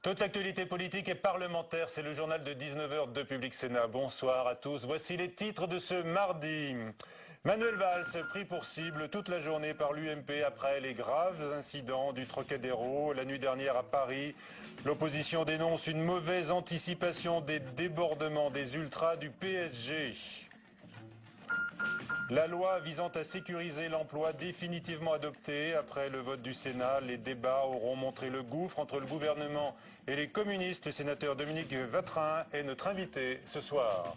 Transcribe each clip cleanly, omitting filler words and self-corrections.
Toute l'actualité politique et parlementaire, c'est le journal de 19h de Public Sénat. Bonsoir à tous. Voici les titres de ce mardi. Manuel Valls pris pour cible toute la journée par l'UMP après les graves incidents du Trocadéro la nuit dernière à Paris. L'opposition dénonce une mauvaise anticipation des débordements des ultras du PSG. La loi visant à sécuriser l'emploi définitivement adoptée après le vote du Sénat. Les débats auront montré le gouffre entre le gouvernement et les communistes. Le sénateur Dominique Vatrin est notre invité ce soir.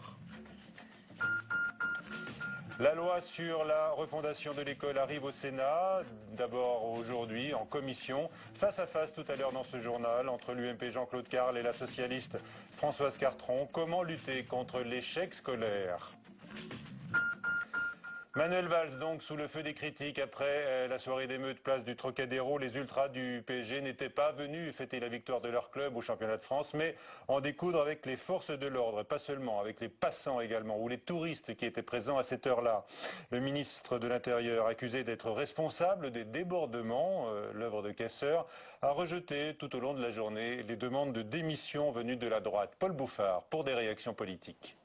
La loi sur la refondation de l'école arrive au Sénat, d'abord aujourd'hui en commission, face à face tout à l'heure dans ce journal entre l'UMP Jean-Claude Carle et la socialiste Françoise Cartron. Comment lutter contre l'échec scolaire ? Manuel Valls, donc, sous le feu des critiques après la soirée d'émeute place du Trocadéro. Les ultras du PSG n'étaient pas venus fêter la victoire de leur club au championnat de France, mais en découdre avec les forces de l'ordre, pas seulement, avec les passants également, ou les touristes qui étaient présents à cette heure-là. Le ministre de l'Intérieur, accusé d'être responsable des débordements, l'œuvre de casseurs, a rejeté tout au long de la journée les demandes de démission venues de la droite. Paul Bouffard, pour des réactions politiques.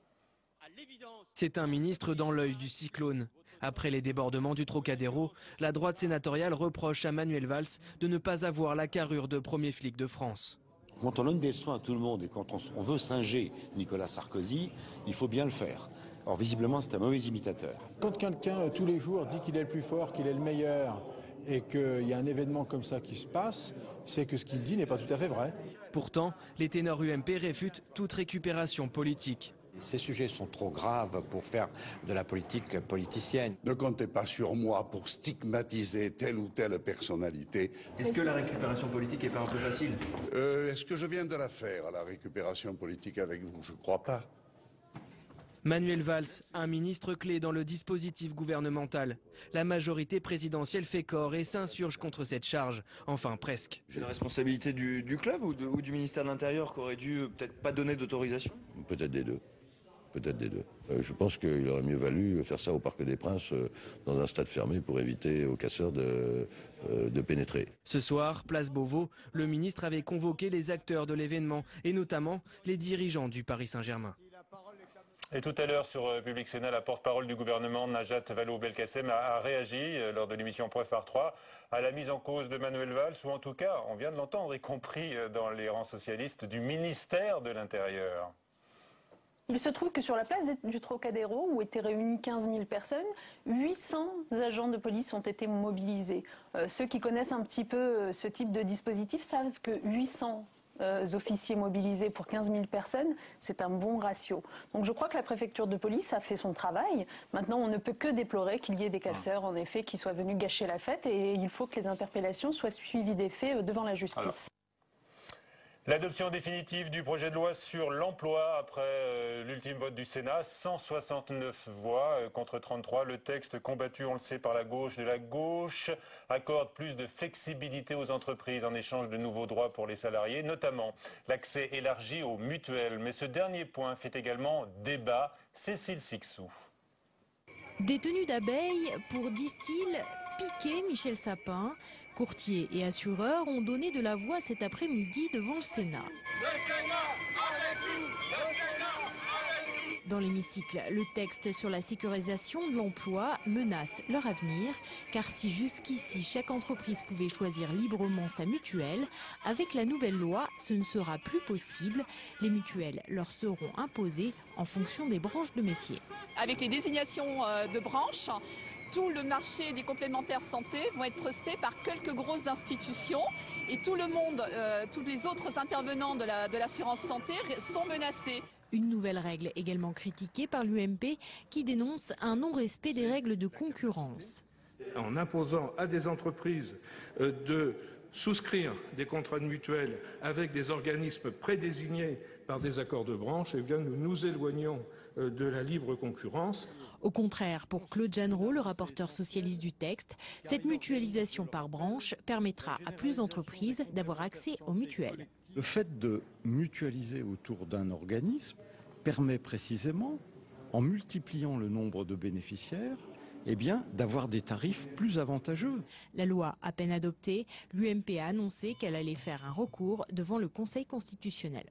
C'est un ministre dans l'œil du cyclone. Après les débordements du Trocadéro, la droite sénatoriale reproche à Manuel Valls de ne pas avoir la carrure de premier flic de France. Quand on donne des leçons à tout le monde et quand on veut singer Nicolas Sarkozy, il faut bien le faire. Or, visiblement, c'est un mauvais imitateur. Quand quelqu'un, tous les jours, dit qu'il est le plus fort, qu'il est le meilleur, et qu'il y a un événement comme ça qui se passe, c'est que ce qu'il dit n'est pas tout à fait vrai. Pourtant, les ténors UMP réfutent toute récupération politique. Ces sujets sont trop graves pour faire de la politique politicienne. Ne comptez pas sur moi pour stigmatiser telle ou telle personnalité. Est-ce que la récupération politique est pas un peu facile ? Est-ce que je viens de la faire, la récupération politique avec vous? Je ne crois pas. Manuel Valls, un ministre clé dans le dispositif gouvernemental. La majorité présidentielle fait corps et s'insurge contre cette charge. Enfin, presque. C'est la responsabilité du club ou du ministère de l'Intérieur qui aurait dû peut-être pas donner d'autorisation? Peut-être des deux. Peut-être des deux. Je pense qu'il aurait mieux valu faire ça au Parc des Princes, dans un stade fermé, pour éviter aux casseurs de pénétrer. Ce soir, place Beauvau, le ministre avait convoqué les acteurs de l'événement, et notamment les dirigeants du Paris Saint-Germain. Et tout à l'heure sur Public Sénat, la porte-parole du gouvernement, Najat Vallaud-Belkacem, a réagi lors de l'émission Preuve par 3 à la mise en cause de Manuel Valls, ou en tout cas, on vient de l'entendre, y compris dans les rangs socialistes, du ministère de l'Intérieur. Il se trouve que sur la place du Trocadéro, où étaient réunies 15 000 personnes, 800 agents de police ont été mobilisés. Ceux qui connaissent un petit peu ce type de dispositif savent que 800 officiers mobilisés pour 15 000 personnes, c'est un bon ratio. Donc je crois que la préfecture de police a fait son travail. Maintenant, on ne peut que déplorer qu'il y ait des casseurs, en effet, qui soient venus gâcher la fête, et il faut que les interpellations soient suivies des faits devant la justice. L'adoption définitive du projet de loi sur l'emploi après l'ultime vote du Sénat, 169 voix contre 33. Le texte combattu, on le sait, par la gauche accorde plus de flexibilité aux entreprises en échange de nouveaux droits pour les salariés, notamment l'accès élargi aux mutuelles. Mais ce dernier point fait également débat. Cécile Sixou. Des tenues d'abeilles pour, disent-ils, piquer Michel Sapin. Courtiers et assureurs ont donné de la voix cet après-midi devant le Sénat. Dans l'hémicycle, le texte sur la sécurisation de l'emploi menace leur avenir, car si jusqu'ici chaque entreprise pouvait choisir librement sa mutuelle, avec la nouvelle loi, ce ne sera plus possible. Les mutuelles leur seront imposées en fonction des branches de métier. Avec les désignations de branches, tout le marché des complémentaires santé vont être trustés par quelques grosses institutions, et tout le monde, tous les autres intervenants de l'assurance santé sont menacés. Une nouvelle règle également critiquée par l'UMP qui dénonce un non-respect des règles de concurrence. En imposant à des entreprises de souscrire des contrats de mutuelle avec des organismes prédésignés par des accords de branche, eh bien nous nous éloignons de la libre concurrence. Au contraire, pour Claude Jeannereau, le rapporteur socialiste du texte, cette mutualisation par branche permettra à plus d'entreprises d'avoir accès aux mutuelles. Le fait de mutualiser autour d'un organisme permet précisément, en multipliant le nombre de bénéficiaires, eh bien, d'avoir des tarifs plus avantageux. La loi à peine adoptée, l'UMP a annoncé qu'elle allait faire un recours devant le Conseil constitutionnel.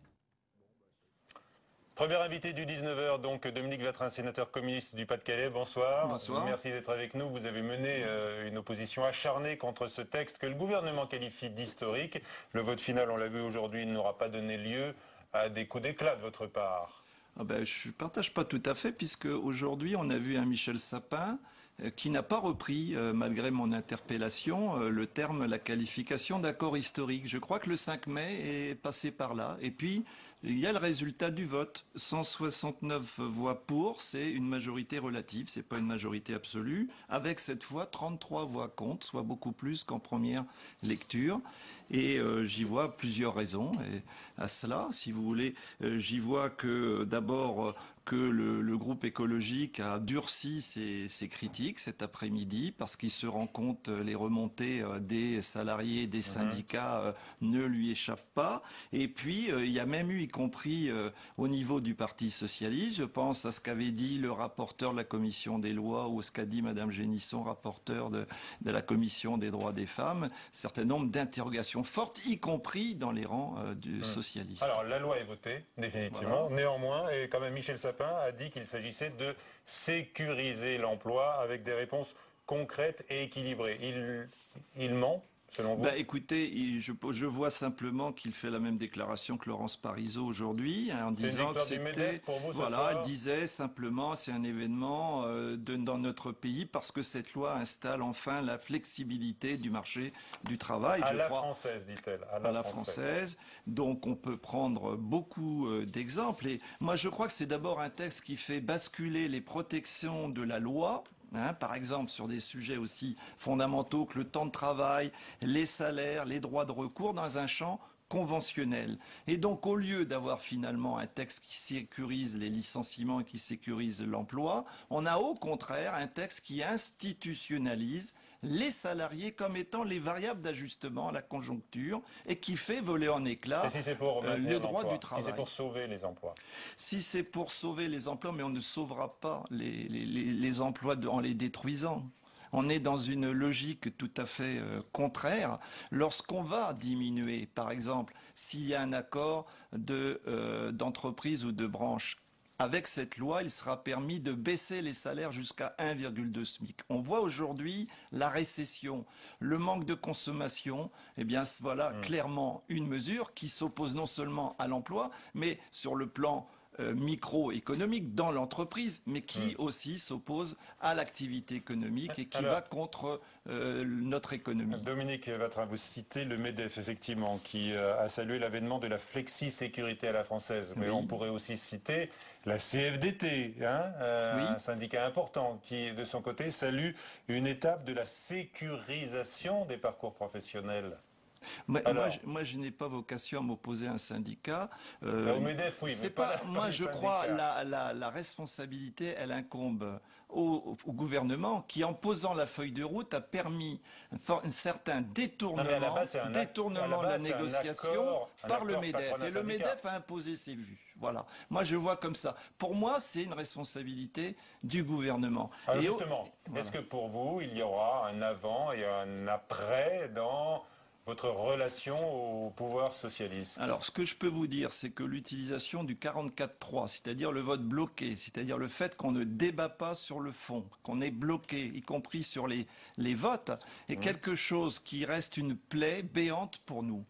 Premier invité du 19h, donc Dominique Vatrin, sénateur communiste du Pas-de-Calais. Bonsoir. Bonsoir. Merci d'être avec nous. Vous avez mené une opposition acharnée contre ce texte que le gouvernement qualifie d'historique. Le vote final, on l'a vu aujourd'hui, n'aura pas donné lieu à des coups d'éclat de votre part. Je ne partage pas tout à fait, puisque aujourd'hui, on a vu un Michel Sapin qui n'a pas repris, malgré mon interpellation, la qualification d'accord historique. Je crois que le 5 mai est passé par là. Et puis, il y a le résultat du vote. 169 voix pour, c'est une majorité relative, c'est pas une majorité absolue, avec cette fois 33 voix contre, soit beaucoup plus qu'en première lecture. Et j'y vois plusieurs raisons à cela, si vous voulez. J'y vois que d'abord que le groupe écologique a durci ses critiques cet après-midi parce qu'il se rend compte les remontées des salariés, des syndicats ne lui échappent pas. Et puis il y a même eu, y compris au niveau du Parti socialiste, je pense à ce qu'avait dit le rapporteur de la commission des lois ou ce qu'a dit Madame Génisson, rapporteur de la commission des droits des femmes, un certain nombre d'interrogations fortes, y compris dans les rangs du socialiste. Alors la loi est votée, définitivement. Voilà. Néanmoins, et quand même Michel Sapin a dit qu'il s'agissait de sécuriser l'emploi avec des réponses concrètes et équilibrées. Il ment, selon vous? Écoutez, je vois simplement qu'il fait la même déclaration que Laurence Parisot aujourd'hui, en disant que c'était... Voilà, elle disait simplement c'est un événement dans notre pays parce que cette loi installe enfin la flexibilité du marché du travail. À la française, dit-elle. À la française. Donc on peut prendre beaucoup d'exemples. Et moi je crois que c'est d'abord un texte qui fait basculer les protections de la loi, par exemple sur des sujets aussi fondamentaux que le temps de travail, les salaires, les droits de recours, dans un champ conventionnel. Et donc au lieu d'avoir finalement un texte qui sécurise les licenciements et qui sécurise l'emploi, on a au contraire un texte qui institutionnalise les salariés comme étant les variables d'ajustement à la conjoncture et qui fait voler en éclats le droit du travail. Si c'est pour sauver les emplois. Si c'est pour sauver les emplois, mais on ne sauvera pas les emplois en les détruisant. On est dans une logique tout à fait contraire. Lorsqu'on va diminuer, par exemple, s'il y a un accord d'entreprise ou de branche, avec cette loi, il sera permis de baisser les salaires jusqu'à 1,2 SMIC. On voit aujourd'hui la récession, le manque de consommation. Eh bien, voilà clairement une mesure qui s'oppose non seulement à l'emploi, mais sur le plan microéconomique dans l'entreprise, mais qui aussi s'oppose à l'activité économique et qui va contre notre économie. Dominique Vatrin, vous citez le MEDEF, effectivement, qui a salué l'avènement de la flexi-sécurité à la française. Mais on pourrait aussi citer la CFDT, un syndicat important, qui, de son côté, salue une étape de la sécurisation des parcours professionnels. Moi, je n'ai pas vocation à m'opposer à un syndicat. Au MEDEF, oui. C'est pas, moi, je crois la responsabilité, elle incombe au gouvernement qui, en posant la feuille de route, a permis un certain détournement de la négociation par le MEDEF. Et le MEDEF a imposé ses vues. Voilà. Moi, je vois comme ça. Pour moi, c'est une responsabilité du gouvernement. Alors justement, est-ce que pour vous, il y aura un avant et un après dans votre relation au pouvoir socialiste? Alors, ce que je peux vous dire, c'est que l'utilisation du 44-3, c'est-à-dire le vote bloqué, c'est-à-dire le fait qu'on ne débat pas sur le fond, qu'on est bloqué, y compris sur les votes, est quelque chose qui reste une plaie béante pour nous.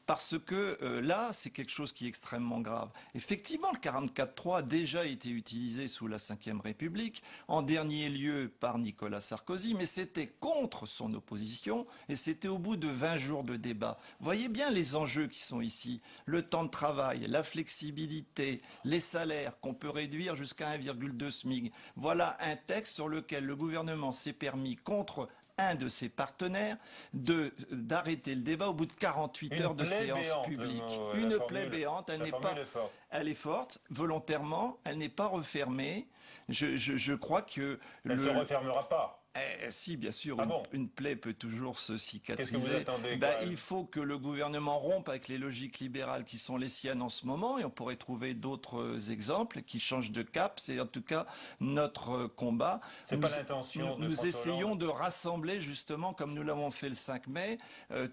Parce que là, c'est quelque chose qui est extrêmement grave. Effectivement, le 44.3 a déjà été utilisé sous la Ve République, en dernier lieu par Nicolas Sarkozy, mais c'était contre son opposition et c'était au bout de 20 jours de débat. Voyez bien les enjeux qui sont ici. Le temps de travail, la flexibilité, les salaires qu'on peut réduire jusqu'à 1,2 SMIC. Voilà un texte sur lequel le gouvernement s'est permis, contre un de ses partenaires, d'arrêter le débat au bout de 48 heures de séance publique. Une plaie béante, elle est forte, volontairement, elle n'est pas refermée. Je crois que... Elle ne se refermera pas. Si, bien sûr, Ah bon? une plaie peut toujours se cicatriser. Qu'est-ce que vous attendez Il faut que le gouvernement rompe avec les logiques libérales qui sont les siennes en ce moment, et on pourrait trouver d'autres exemples qui changent de cap. C'est en tout cas notre combat. C'est pas l'intention de Nous François essayons Hollande de rassembler, justement, comme nous l'avons fait le 5 mai,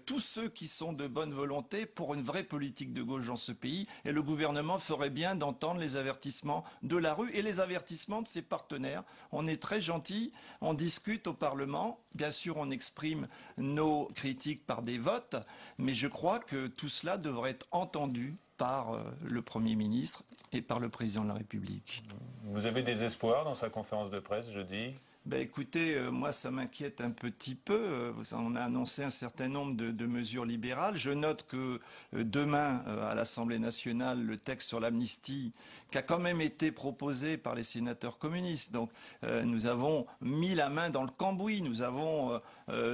tous ceux qui sont de bonne volonté pour une vraie politique de gauche dans ce pays. Et le gouvernement ferait bien d'entendre les avertissements de la rue et les avertissements de ses partenaires. On est très gentils, on discute au Parlement. Bien sûr, on exprime nos critiques par des votes, mais je crois que tout cela devrait être entendu par le Premier ministre et par le Président de la République. Vous avez des espoirs dans sa conférence de presse jeudi? Écoutez, moi ça m'inquiète un petit peu. On a annoncé un certain nombre de mesures libérales. Je note que demain, à l'Assemblée nationale, le texte sur l'amnistie, qui a quand même été proposé par les sénateurs communistes. Donc nous avons mis la main dans le cambouis, nous avons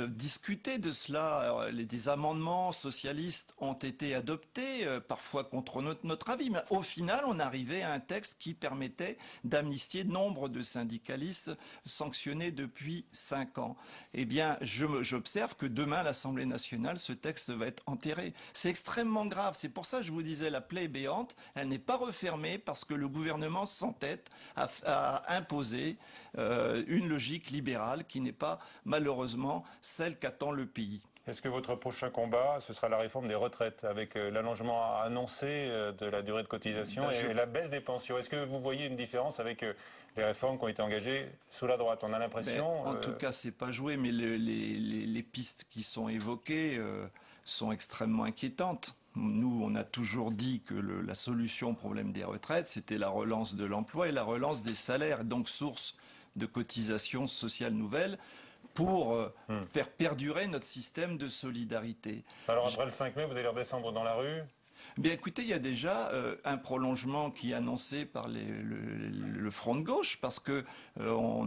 discuté de cela. Des amendements socialistes ont été adoptés, parfois contre notre avis. Mais au final, on arrivait à un texte qui permettait d'amnistier nombre de syndicalistes sanctionnés depuis 5 ans. Eh bien, j'observe que demain, à l'Assemblée nationale, ce texte va être enterré. C'est extrêmement grave. C'est pour ça que je vous disais, la plaie est béante. Elle n'est pas refermée parce que le gouvernement s'entête à imposer une logique libérale qui n'est pas, malheureusement, celle qu'attend le pays. Est-ce que votre prochain combat, ce sera la réforme des retraites, avec l'allongement annoncé de la durée de cotisation et la baisse des pensions? Est-ce que vous voyez une différence avec les réformes qui ont été engagées sous la droite? On a l'impression... En tout cas, c'est pas joué, mais les pistes qui sont évoquées sont extrêmement inquiétantes. Nous, on a toujours dit que la solution au problème des retraites, c'était la relance de l'emploi et la relance des salaires, donc source de cotisations sociales nouvelles, pour faire perdurer notre système de solidarité. Alors après le 5 mai, vous allez redescendre dans la rue? Bien écoutez, il y a déjà un prolongement qui est annoncé par le Front de gauche, parce que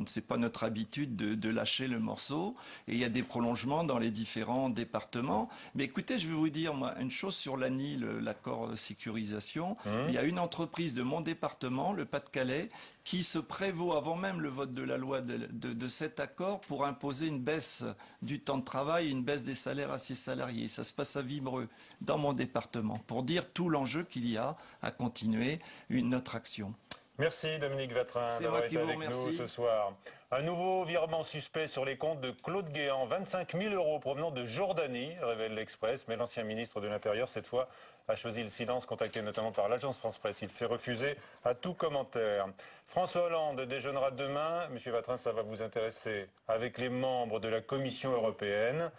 c'est pas notre habitude de lâcher le morceau, et il y a des prolongements dans les différents départements. Mais écoutez, je vais vous dire moi une chose sur l'ANI, l'accord de sécurisation. Il y a une entreprise de mon département, le Pas-de-Calais, qui se prévaut, avant même le vote de la loi de cet accord, pour imposer une baisse du temps de travail et une baisse des salaires à ses salariés. Ça se passe à Vibreux, dans mon département, pour dire tout l'enjeu qu'il y a à continuer notre action. Merci Dominique Vatrin d'avoir été avec nous ce soir. Un nouveau virement suspect sur les comptes de Claude Guéant, 25 000 € provenant de Jordanie, révèle l'Express. Mais l'ancien ministre de l'Intérieur, cette fois, a choisi le silence, contacté notamment par l'agence France-Presse. Il s'est refusé à tout commentaire. François Hollande déjeunera demain, Monsieur Vatrin, ça va vous intéresser, avec les membres de la Commission européenne.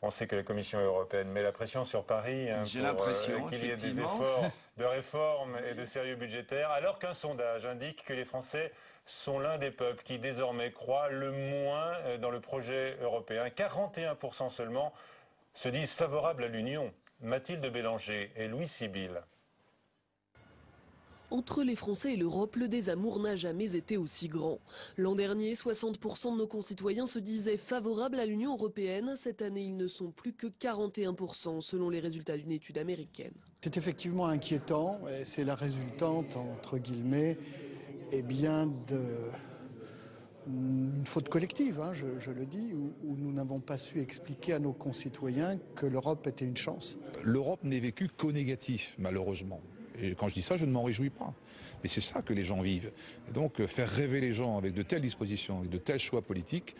On sait que la Commission européenne met la pression sur Paris J'ai l'impression qu'il y ait des efforts de réforme et de sérieux budgétaire, alors qu'un sondage indique que les Français sont l'un des peuples qui désormais croient le moins dans le projet européen. 41% seulement se disent favorables à l'Union. Mathilde Bélanger et Louis Sibyl. Entre les Français et l'Europe, le désamour n'a jamais été aussi grand. L'an dernier, 60% de nos concitoyens se disaient favorables à l'Union européenne. Cette année, ils ne sont plus que 41% selon les résultats d'une étude américaine. C'est effectivement inquiétant et c'est la résultante, entre guillemets, une faute collective, je le dis, où nous n'avons pas su expliquer à nos concitoyens que l'Europe était une chance. L'Europe n'est vécue qu'au négatif, malheureusement. Et quand je dis ça, je ne m'en réjouis pas. Mais c'est ça que les gens vivent. Et donc faire rêver les gens avec de telles dispositions, avec de tels choix politiques,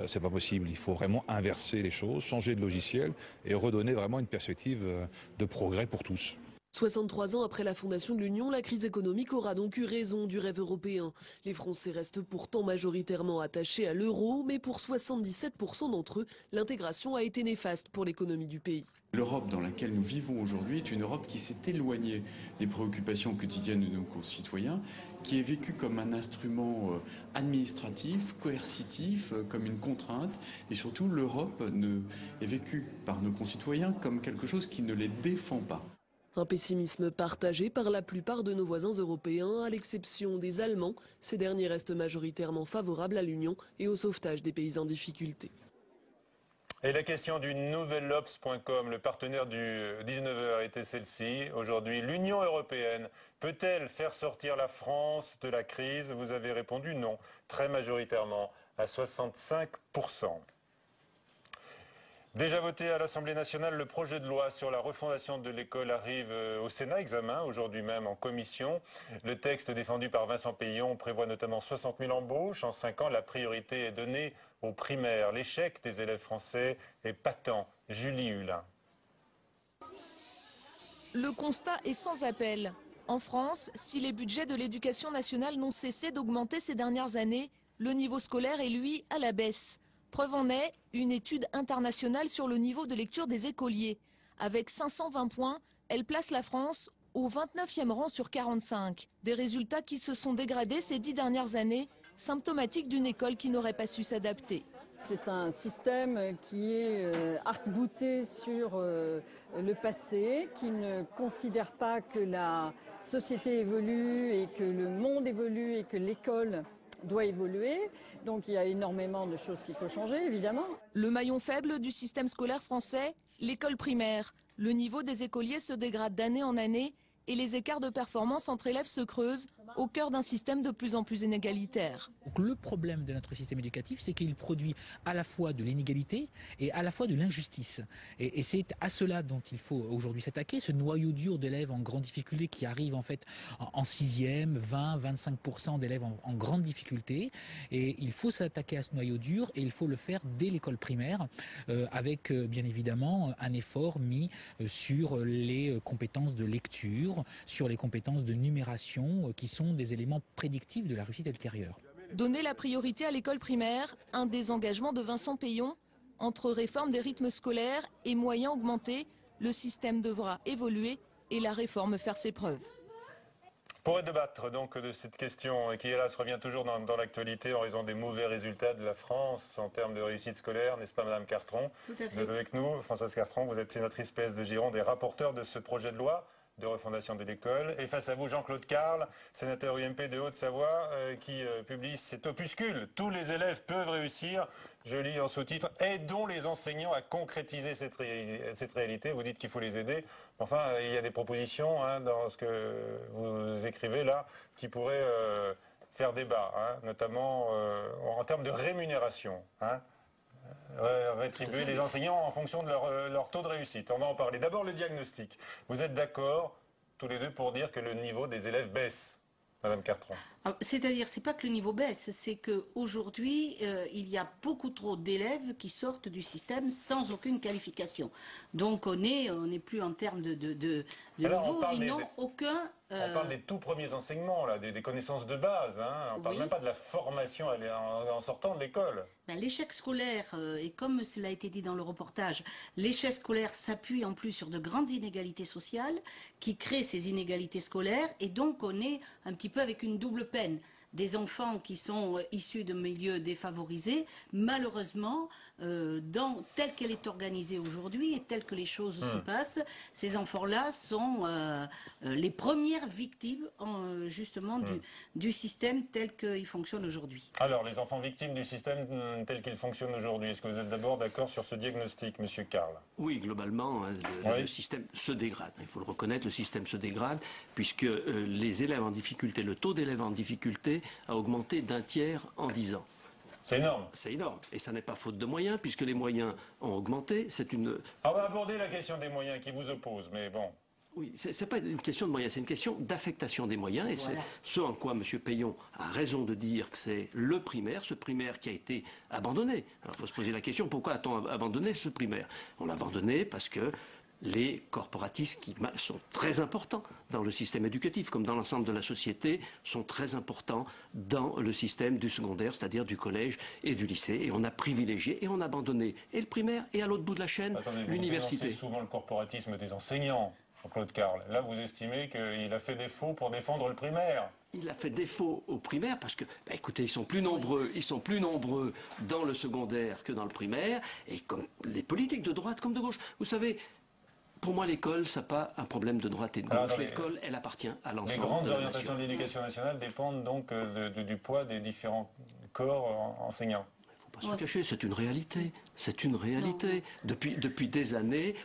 c'est pas possible. Il faut vraiment inverser les choses, changer de logiciel et redonner vraiment une perspective de progrès pour tous. 63 ans après la fondation de l'Union, la crise économique aura donc eu raison du rêve européen. Les Français restent pourtant majoritairement attachés à l'euro, mais pour 77% d'entre eux, l'intégration a été néfaste pour l'économie du pays. L'Europe dans laquelle nous vivons aujourd'hui est une Europe qui s'est éloignée des préoccupations quotidiennes de nos concitoyens, qui est vécue comme un instrument administratif, coercitif, comme une contrainte. Et surtout, l'Europe est vécue par nos concitoyens comme quelque chose qui ne les défend pas. Un pessimisme partagé par la plupart de nos voisins européens, à l'exception des Allemands. Ces derniers restent majoritairement favorables à l'Union et au sauvetage des pays en difficulté. Et la question du nouvelobs.com, le partenaire du 19h était celle-ci. Aujourd'hui, l'Union européenne peut-elle faire sortir la France de la crise? Vous avez répondu non, très majoritairement. à 65%. Déjà voté à l'Assemblée nationale, le projet de loi sur la refondation de l'école arrive au Sénat, examen aujourd'hui même en commission. Le texte défendu par Vincent Peillon prévoit notamment 60 000 embauches. En 5 ans, la priorité est donnée aux primaires. L'échec des élèves français est patent. Julie Hulin. Le constat est sans appel. En France, si les budgets de l'éducation nationale n'ont cessé d'augmenter ces dernières années, le niveau scolaire est, lui, à la baisse. Preuve en est, une étude internationale sur le niveau de lecture des écoliers. Avec 520 points, elle place la France au 29e rang sur 45. Des résultats qui se sont dégradés ces 10 dernières années, symptomatiques d'une école qui n'aurait pas su s'adapter. C'est un système qui est arc-bouté sur le passé, qui ne considère pas que la société évolue et que le monde évolue et que l'école doit évoluer. Donc il y a énormément de choses qu'il faut changer, évidemment. Le maillon faible du système scolaire français, l'école primaire. Le niveau des écoliers se dégrade d'année en année et les écarts de performance entre élèves se creusent au cœur d'un système de plus en plus inégalitaire. Donc le problème de notre système éducatif, c'est qu'il produit à la fois de l'inégalité et à la fois de l'injustice. Et c'est à cela dont il faut aujourd'hui s'attaquer, ce noyau dur d'élèves en grande difficulté qui arrive en fait en 6e, 20-25% d'élèves en grande difficulté. Et il faut s'attaquer à ce noyau dur et il faut le faire dès l'école primaire avec bien évidemment un effort mis sur les compétences de lecture, sur les compétences de numération qui sont des éléments prédictifs de la réussite ultérieure. Donner la priorité à l'école primaire, un des engagements de Vincent Peillon. Entre réforme des rythmes scolaires et moyens augmentés, le système devra évoluer et la réforme faire ses preuves. Pour débattre donc de cette question qui hélas revient toujours dans l'actualité en raison des mauvais résultats de la France en termes de réussite scolaire, n'est-ce pas Madame Cartron? Tout à fait. Vous êtes avec nous, Françoise Cartron, vous êtes sénatrice PS de Gironde et rapporteur de ce projet de loi de refondation de l'école. Et face à vous, Jean-Claude Carle, sénateur UMP de Haute-Savoie, qui publie cet opuscule. Tous les élèves peuvent réussir. Je lis en sous-titre « Aidons les enseignants à concrétiser cette réalité ». Vous dites qu'il faut les aider. Enfin, il y a des propositions dans ce que vous écrivez là qui pourraient faire débat, notamment en termes de rémunération. Rétribuer les enseignants en fonction de leur taux de réussite. On va en parler. D'abord, le diagnostic. Vous êtes d'accord, tous les deux, pour dire que le niveau des élèves baisse, Madame Cartron? C'est-à-dire, c'est pas que le niveau baisse, c'est qu'aujourd'hui, il y a beaucoup trop d'élèves qui sortent du système sans aucune qualification. Donc, on n'est plus en termes de niveau, ils n'ont aucun... On parle des tout premiers enseignements, là, des connaissances de base. On ne parle même pas de la formation en sortant de l'école. L'échec scolaire, et comme cela a été dit dans le reportage, l'échec scolaire s'appuie en plus sur de grandes inégalités sociales qui créent ces inégalités scolaires. Et donc, on est un petit peu avec une double peine. Des enfants qui sont issus de milieux défavorisés, malheureusement, tel qu'elle est organisée aujourd'hui et tel que les choses se passent, ces enfants-là sont les premières victimes justement du système tel qu'il fonctionne aujourd'hui. Alors, les enfants victimes du système tel qu'il fonctionne aujourd'hui, est-ce que vous êtes d'abord d'accord sur ce diagnostic, Monsieur Carle? Oui, globalement, le système se dégrade. Il faut le reconnaître, le système se dégrade puisque les élèves en difficulté, le taux d'élèves en difficulté a augmenté d'un tiers en 10 ans. C'est énorme. C'est énorme. Et ça n'est pas faute de moyens, puisque les moyens ont augmenté. On va aborder la question des moyens qui vous opposent, mais bon. Oui, c'est pas une question de moyens, c'est une question d'affectation des moyens. Et voilà. C'est ce en quoi M. Peillon a raison de dire que c'est le primaire, ce primaire qui a été abandonné. Alors il faut se poser la question, pourquoi a-t-on abandonné ce primaire? On l'a abandonné parce que les corporatismes qui sont très importants dans le système éducatif, comme dans l'ensemble de la société, sont très importants dans le système du secondaire, c'est-à-dire du collège et du lycée. Et on a privilégié et on a abandonné et le primaire et à l'autre bout de la chaîne, l'université. C'est souvent le corporatisme des enseignants, Jean-Claude Carle. Là, vous estimez qu'il a fait défaut pour défendre le primaire? Il a fait défaut au primaire parce que, écoutez, ils sont plus nombreux dans le secondaire que dans le primaire. Et comme les politiques de droite comme de gauche, vous savez, pour moi, l'école, ça n'a pas un problème de droite et de gauche. L'école, elle appartient à l'ensemble. Les grandes orientations de l'éducation nationale dépendent donc du poids des différents corps enseignants. Il ne faut pas se cacher, c'est une réalité. C'est une réalité. Depuis des années,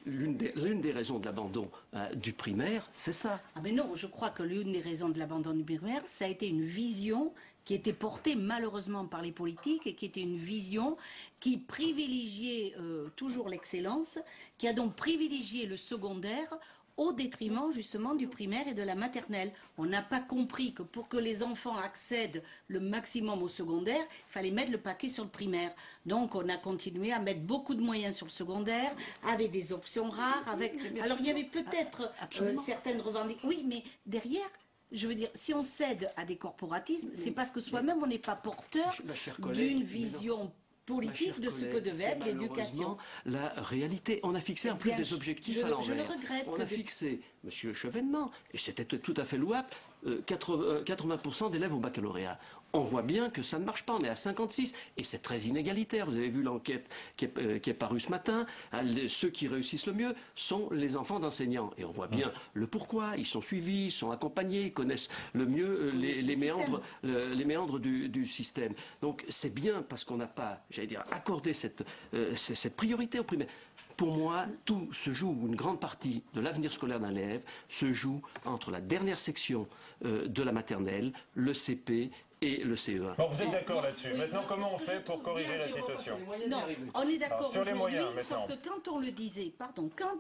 l'une des raisons de l'abandon du primaire, c'est ça. Ah mais non, je crois que l'une des raisons de l'abandon du primaire, ça a été une vision qui était portée malheureusement par les politiques et qui était une vision qui privilégiait toujours l'excellence, qui a donc privilégié le secondaire au détriment justement du primaire et de la maternelle. On n'a pas compris que pour que les enfants accèdent le maximum au secondaire, il fallait mettre le paquet sur le primaire. Donc on a continué à mettre beaucoup de moyens sur le secondaire, avec des options rares, Alors il y avait peut-être certaines revendications. Oui, mais derrière, je veux dire, si on cède à des corporatismes, c'est parce que soi-même on n'est pas porteur d'une vision politique de ce que devait être l'éducation. La réalité, on a fixé en plus des objectifs à l'envers. Je le regrette. On a fixé, Monsieur Chevènement, et c'était tout à fait louable, 80% d'élèves au baccalauréat. On voit bien que ça ne marche pas, on est à 56, et c'est très inégalitaire. Vous avez vu l'enquête qui est parue ce matin. Ceux qui réussissent le mieux sont les enfants d'enseignants. Et on voit bien le pourquoi, ils sont suivis, ils sont accompagnés, ils connaissent le mieux les méandres du système. Donc c'est bien parce qu'on n'a pas, j'allais dire, accordé cette priorité au primaire. Pour moi, tout se joue, une grande partie de l'avenir scolaire d'un élève se joue entre la dernière section de la maternelle, le CP et le CE1. Bon, vous êtes d'accord là-dessus. Maintenant, comment on fait pour corriger la situation? Non, on est d'accord sur les aujourd'hui, moyens, sauf que quand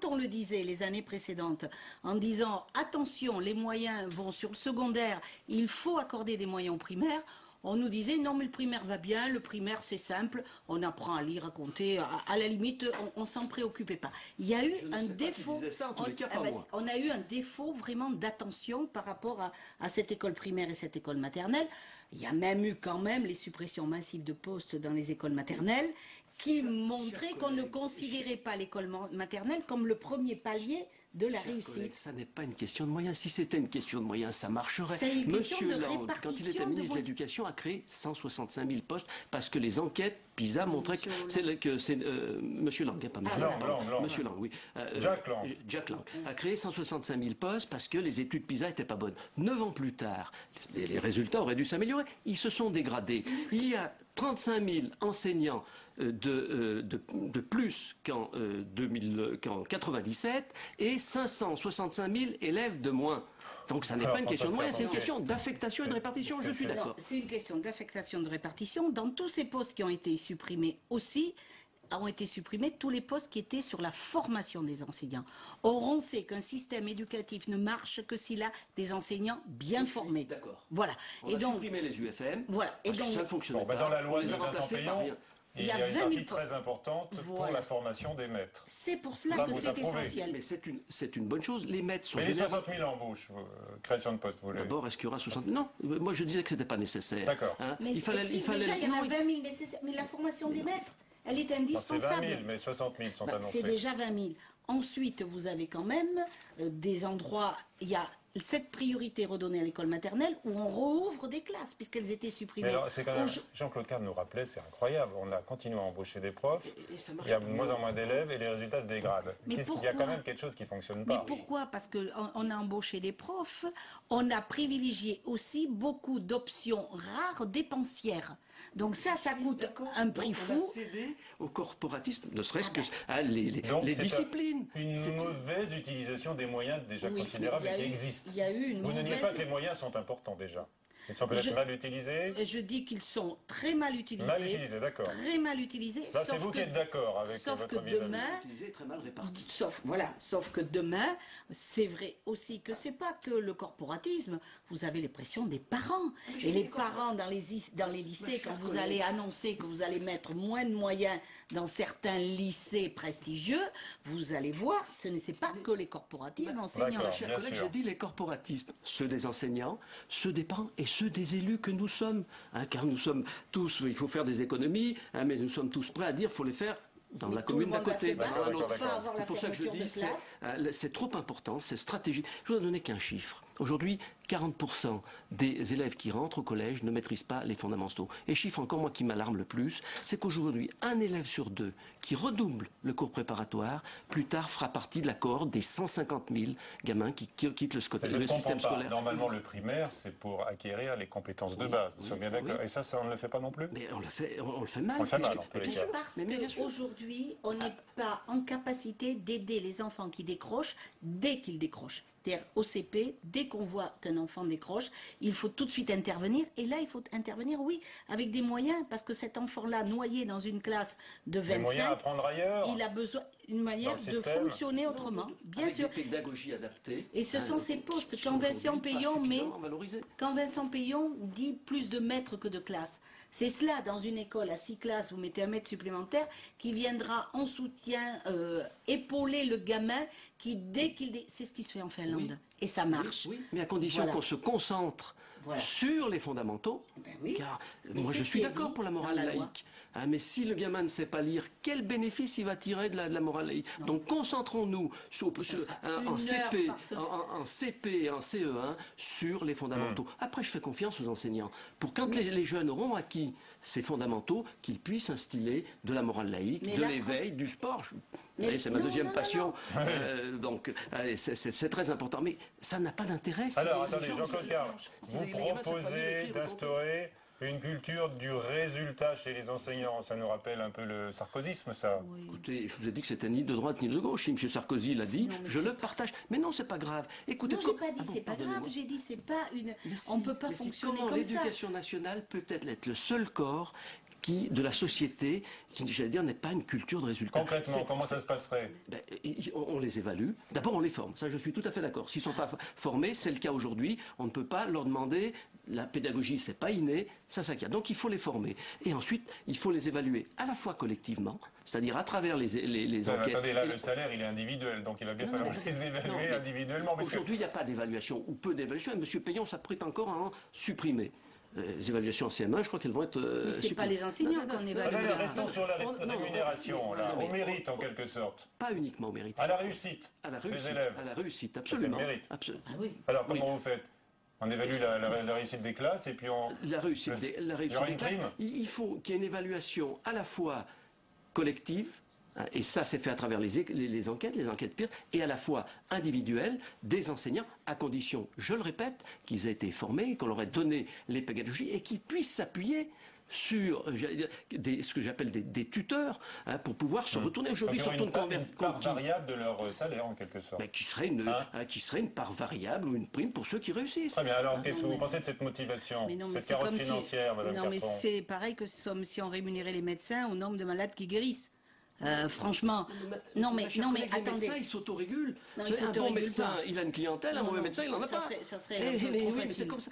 on le disait les années précédentes, en disant attention, les moyens vont sur le secondaire, il faut accorder des moyens au primaire, on nous disait non mais le primaire va bien, le primaire c'est simple, on apprend à lire, à compter, à la limite on s'en préoccupait pas. Il y a eu un défaut, on a eu un défaut vraiment d'attention par rapport à cette école primaire et cette école maternelle. Il y a même eu quand même les suppressions massives de postes dans les écoles maternelles qui montraient qu'on ne considérait pas l'école maternelle comme le premier palier de la réussite. Ça n'est pas une question de moyens. Si c'était une question de moyens, ça marcherait. Monsieur Lang, quand il était ministre de l'Éducation, a créé 165 000 postes parce que les enquêtes PISA montraient que c'est Monsieur Lang, pas Monsieur Lang. Monsieur Lang, oui. Jack Lang a créé 165 000 postes parce que les études PISA n'étaient pas bonnes. 9 ans plus tard, les résultats auraient dû s'améliorer. Ils se sont dégradés. Il y a 35 000 enseignants de plus qu'en 97 et 565 000 élèves de moins. Donc ça n'est pas une question de moyens, c'est une question d'affectation et de répartition, je suis d'accord. C'est une question d'affectation et de répartition. Dans tous ces postes qui ont été supprimés aussi, ont été supprimés tous les postes qui étaient sur la formation des enseignants. Or, on sait qu'un système éducatif ne marche que s'il a des enseignants bien formés. D'accord. Voilà. On a supprimé les UFM, voilà. Parce que ça ne fonctionnait pas. Dans la loi de Vincent Payon, il y a une partie très importante pour la formation des maîtres. C'est pour cela que c'est essentiel. Mais c'est une bonne chose. Les maîtres sont mais les 60 000 embauches, création de postes, vous voulez? D'abord, est-ce qu'il y aura 60 000? Non, moi je disais que ce n'était pas nécessaire. D'accord. Hein, mais déjà, il y en a 20 000 nécessaires. Mais la formation des maîtres, elle est indispensable. C'est 20 000, mais 60 000 sont annoncés. C'est déjà 20 000. Ensuite, vous avez quand même des endroits, il y a cette priorité redonnée à l'école maternelle où on rouvre des classes puisqu'elles étaient supprimées. Jean-Claude Carme nous rappelait, c'est incroyable, on a continué à embaucher des profs, il y a de moins en moins d'élèves et les résultats se dégradent. Il y a quand même quelque chose qui ne fonctionne pas. Mais pourquoi? Parce qu'on a embauché des profs, on a privilégié aussi beaucoup d'options rares dépensières. Donc ça coûte un prix fou. On a cédé au corporatisme, ne serait-ce que les disciplines. Une mauvaise utilisation des moyens déjà considérables qui existent. Vous ne niez pas que les moyens sont importants déjà. Ils sont peut-être mal utilisés. Je dis qu'ils sont très mal utilisés. Mal utilisés, d'accord. Très mal utilisés. Ça, c'est vous qui êtes d'accord avec votre mise à demain, utilisés, très mal répartis. Sauf que demain, c'est vrai aussi que c'est pas que le corporatisme. Vous avez les pressions des parents. Et les parents dans les lycées, quand vous allez annoncer que vous allez mettre moins de moyens dans certains lycées prestigieux, vous allez voir, ce n'est pas que les corporatismes enseignants. Chers collègues, je dis les corporatismes, ceux des enseignants, ceux des parents et ceux des élus que nous sommes. Car nous sommes tous, il faut faire des économies, mais nous sommes tous prêts à dire qu'il faut les faire dans la commune d'à côté. C'est pour ça que je dis, c'est trop important, c'est stratégique. Je ne vous donner qu'un chiffre. Aujourd'hui, 40% des élèves qui rentrent au collège ne maîtrisent pas les fondamentaux. Et chiffre encore moi qui m'alarme le plus, c'est qu'aujourd'hui, un élève sur deux qui redouble le cours préparatoire, plus tard fera partie de la cohorte des 150 000 gamins qui quittent le système scolaire. Normalement, le primaire, c'est pour acquérir les compétences de base. Nous sommes bien d'accord. Et ça, on ne le fait pas non plus. Mais on le fait mal. On le fait mal, en tous les cas. Parce qu'aujourd'hui, on n'est pas en capacité d'aider les enfants qui décrochent dès qu'ils décrochent. C'est-à-dire au CP, dès qu'on voit qu'un enfant décroche, il faut tout de suite intervenir. Et là, il faut intervenir, oui, avec des moyens, parce que cet enfant-là, noyé dans une classe de 25, des moyens à prendre ailleurs, il a besoin d'une manière de fonctionner autrement. Bien sûr. Avec des pédagogies adaptées. Et ce sont ces postes. Quand Vincent Payon dit plus de maîtres que de classes. C'est cela, dans une école à 6 classes, vous mettez un maître supplémentaire qui viendra en soutien, épauler le gamin qui, dès qu'il... C'est ce qui se fait en Finlande. Oui. Et ça marche. Oui, mais à condition qu'on se concentre sur les fondamentaux. Car moi, je suis d'accord pour la morale laïque. Mais si le gamin ne sait pas lire, quel bénéfice il va tirer de la morale laïque? Donc concentrons-nous en CP, en CE1 sur les fondamentaux. Après, je fais confiance aux enseignants. Pour quand les jeunes auront acquis ces fondamentaux, qu'ils puissent instiller de la morale laïque, de l'éveil, du sport. C'est ma deuxième passion. Donc c'est très important. Mais ça n'a pas d'intérêt. Alors attendez, Jean-Claude Carle, vous proposez d'instaurer une culture du résultat chez les enseignants. Ça nous rappelle un peu le sarkozysme, ça. Oui. Écoutez, je vous ai dit que c'était ni de droite ni de gauche. Si M. Sarkozy l'a dit, je le partage. Mais non, c'est pas grave. Écoutez, non, j'ai pas dit c'est pas grave. J'ai dit c'est pas une. On peut pas fonctionner comme ça. L'éducation nationale peut être le seul corps de la société, qui, j'allais dire, n'est pas une culture de résultat. Concrètement, comment ça se passerait? On les évalue. D'abord, on les forme. Ça, je suis tout à fait d'accord. S'ils ne sont pas formés, c'est le cas aujourd'hui. On ne peut pas leur demander. La pédagogie, c'est pas inné, ça s'acquiert. Donc il faut les former. Et ensuite, il faut les évaluer à la fois collectivement, c'est-à-dire à travers les enquêtes. Attendez, là, le salaire, il est individuel, donc il va bien falloir les évaluer individuellement. Aujourd'hui, il n'y a pas d'évaluation, ou peu d'évaluation. Et M. Payon s'apprête encore à en supprimer. Les évaluations en CM1, je crois qu'elles vont être... Mais ce n'est pas les enseignants qu'on évalue. Restons sur la rémunération, au mérite en quelque sorte. Pas uniquement au mérite. À la réussite des élèves. À la réussite, absolument. C'est le mérite. Ah oui. Alors comment vous faites? On évalue la réussite des classes et puis on... La réussite des classes, il faut qu'il y ait une évaluation à la fois collective, et ça c'est fait à travers les enquêtes pires, et à la fois individuelle des enseignants, à condition, je le répète, qu'ils aient été formés, qu'on leur ait donné les pédagogies et qu'ils puissent s'appuyer sur ce que j'appelle des tuteurs pour pouvoir se retourner. Aujourd'hui, ils une part variable de leur salaire en quelque sorte. Qui serait une part variable ou une prime pour ceux qui réussissent. Très bien. Alors, qu'est-ce que vous pensez de cette motivation, cette carotte financière, Madame Carpon? Non, mais c'est pareil que si on rémunérait les médecins au nombre de malades qui guérissent. Franchement, non mais attendez. Les médecins, ils s'autorégulent. Un bon médecin, il a une clientèle, un mauvais médecin, il n'en a pas. Ça serait mais c'est comme ça.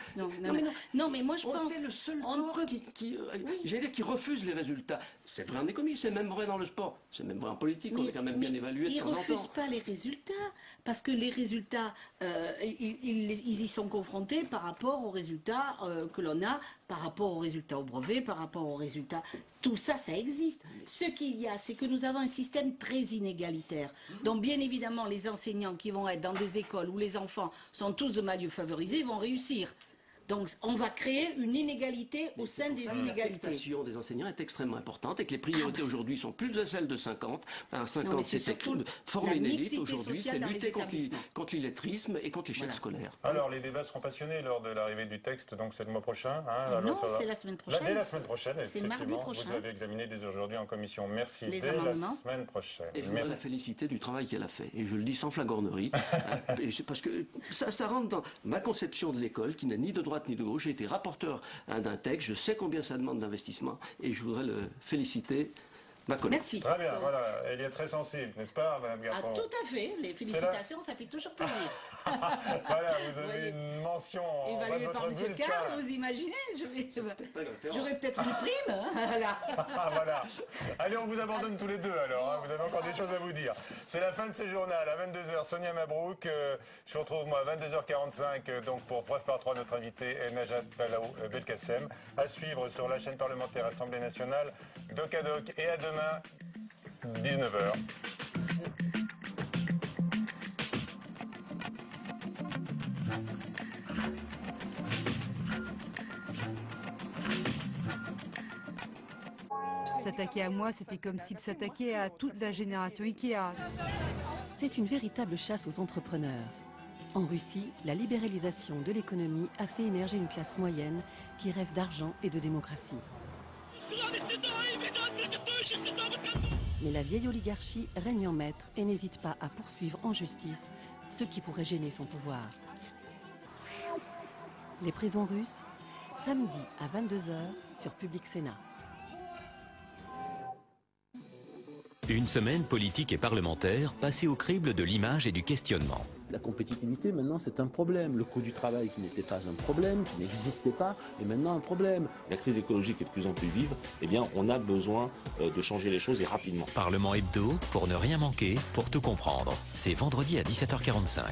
Non, mais moi je pense. C'est le seul corps qui refuse les résultats. C'est vrai en économie, c'est même vrai dans le sport, c'est même vrai en politique. On est quand même bien évalué de temps en temps. Ils ne refusent pas les résultats parce que les résultats, ils y sont confrontés par rapport aux résultats que l'on a, par rapport aux résultats au brevet, par rapport aux résultats. Tout ça, ça existe. Ce qu'il y a, c'est que nous avons un système très inégalitaire. Donc, bien évidemment, les enseignants qui vont être dans des écoles où les enfants sont tous de milieux favorisés vont réussir. Donc, on va créer une inégalité au sein des inégalités. L'affectation des enseignants est extrêmement importante et que les priorités aujourd'hui sont plus de celles de 50. 50, c'était former une élite. Aujourd'hui, c'est lutter contre l'illettrisme et contre l'échec scolaire. Alors, les débats seront passionnés lors de l'arrivée du texte, donc c'est le mois prochain. Non, c'est la semaine prochaine. Dès la semaine prochaine, c'est mardi prochain. Vous l'avez examiné dès aujourd'hui en commission. Merci. Dès la semaine prochaine. Et je voudrais la féliciter du travail qu'elle a fait. Et je le dis sans flagornerie. Parce que ça rentre dans ma conception de l'école qui n'a ni de droite ni de gauche. J'ai été rapporteur d'un texte, je sais combien ça demande d'investissement et je voudrais le féliciter. Ma collègue. Merci. Très bien, voilà, elle est très sensible, n'est-ce pas, Madame Carpon? Tout à fait, les félicitations, ça fait toujours plaisir. Voilà, vous avez une mention évaluée par M. Carle, vous imaginez? J'aurais peut-être une prime. Voilà. Allez, on vous abandonne tous les deux alors, vous avez encore des choses à vous dire. C'est la fin de ce journal, à 22h, Sonia Mabrouk. Je vous retrouve moi à 22h45 donc pour preuve par 3 notre invité Najat Vallaud-Belkacem. À suivre sur la chaîne parlementaire Assemblée nationale, Doc à Doc, et à demain, 19h. s'attaquer à moi, c'était comme s'il s'attaquait à toute la génération Ikea. C'est une véritable chasse aux entrepreneurs. En Russie, la libéralisation de l'économie a fait émerger une classe moyenne qui rêve d'argent et de démocratie. Mais la vieille oligarchie règne en maître et n'hésite pas à poursuivre en justice ceux qui pourraient gêner son pouvoir. Les prisons russes, samedi à 22h sur Public Sénat. Une semaine politique et parlementaire passée au crible de l'image et du questionnement. La compétitivité, maintenant, c'est un problème. Le coût du travail qui n'était pas un problème, qui n'existait pas, est maintenant un problème. La crise écologique est de plus en plus vive. Eh bien, on a besoin de changer les choses et rapidement. Parlement Hebdo, pour ne rien manquer, pour tout comprendre. C'est vendredi à 17h45.